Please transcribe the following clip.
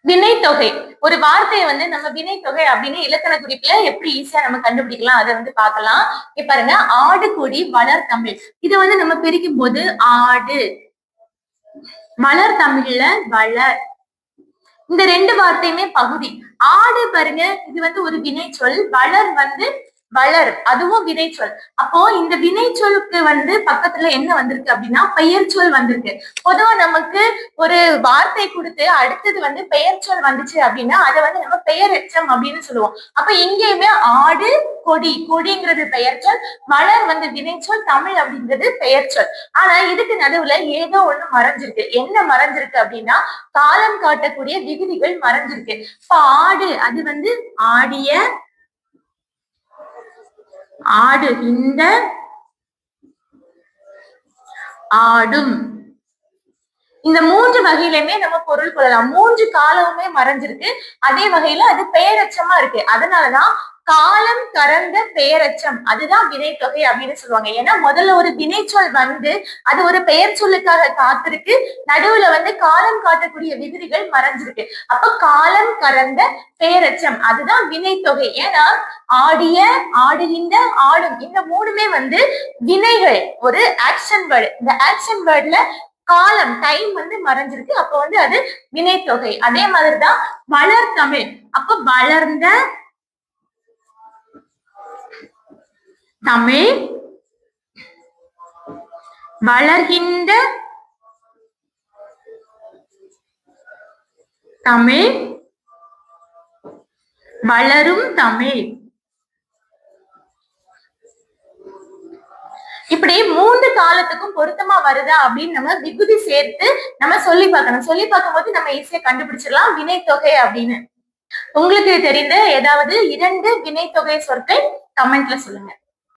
வினைத்தொகை. ஒரு வார்த்தையை வந்து நம்ம வினைத்தொகை அப்படின்னு இலக்கண குறிப்புல எப்படி ஈஸியா நம்ம கண்டுபிடிக்கலாம் அதை வந்து பார்க்கலாம். இப்ப பாருங்க, ஆடு கொடி வளர் தமிழ். இதை வந்து நம்ம பிரிக்கும் போது ஆடு, வளர் தமிழ்ல வளர். இந்த ரெண்டு வார்த்தையுமே பகுதி. ஆடு பாருங்க, இது வந்து ஒரு வினை சொல். வளர் வந்து வளர், அதுவும் வினை சொல். அப்போ இந்த வினை சொல்லுக்கு வந்து பக்கத்துல என்ன வந்திருக்கு அப்படின்னா பெயர் சொல் வந்திருக்கு. பொதுவா நமக்கு ஒரு வார்த்தை கொடுத்து அடுத்தது வந்து பெயர் சொல் வந்துச்சு அப்படின்னா அதை வந்து நம்ம பெயர் எச்சம் அப்படின்னு சொல்லுவோம். அப்ப இங்கேயுமே ஆடு கொடி, கொடிங்கிறது பெயர் சொல், வளர் வந்து வினை சொல், தமிழ் அப்படிங்கிறது பெயர் சொல். ஆனா இதுக்கு நடுவுல ஏதோ ஒண்ணு மறைஞ்சிருக்கு. என்ன மறைஞ்சிருக்கு அப்படின்னா காலம் காட்டக்கூடிய விகுதிகள் மறைஞ்சிருக்கு. இப்ப ஆடு, அது வந்து ஆடிய, ஆடுகின்ற, ஆடும். இந்த மூன்று வகையிலுமே நம்ம பொருள் கொள்ளலாம். மூன்று காலமுமே மறைஞ்சிருக்கு. அதே வகையில அது பெயரச்சமா இருக்கு. அதனாலதான் காலம் கறந்த பெயரச்சம், அதுதான் வினைத்தொகை அப்படின்னு சொல்லுவாங்க. ஏன்னா முதல்ல ஒரு வினைச்சொல் வந்து அது ஒரு பெயர் சொல்லுக்காக காத்திருக்கு. நடுவுல வந்து காலம் காட்டக்கூடிய விகுதிகள் மறைஞ்சிருக்கு. அப்ப காலம் கறந்த பெயரச்சம், அதுதான் வினைத்தொகை. ஏன்னா ஆடிய, ஆடுகின்ற, ஆடும், இந்த மூணுமே வந்து வினைகள், ஒரு ஆக்ஷன் வேர்டு. இந்த ஆக்ஷன் வேர்ட்ல காலம், டைம் வந்து மறைஞ்சிருக்கு. அப்ப வந்து அது வினைத்தொகை. அதே மாதிரிதான் வளர் தமிழ். அப்ப வளர்ந்த தமிழ், வளர்கின்ற தமிழ், வளரும் தமிழ். இப்படி மூன்று காலத்துக்கும் பொருத்தமா வருதா அப்படின்னு நம்ம விகுதி சேர்த்து நம்ம சொல்லி பார்க்கணும். சொல்லி பார்க்கும் போது நம்ம ஈஸியா கண்டுபிடிச்சிடலாம் வினைத்தொகை அப்படின்னு. உங்களுக்கு தெரிந்த ஏதாவது 2 வினைத்தொகை சொற்கள் கமெண்ட்ல சொல்லுங்க.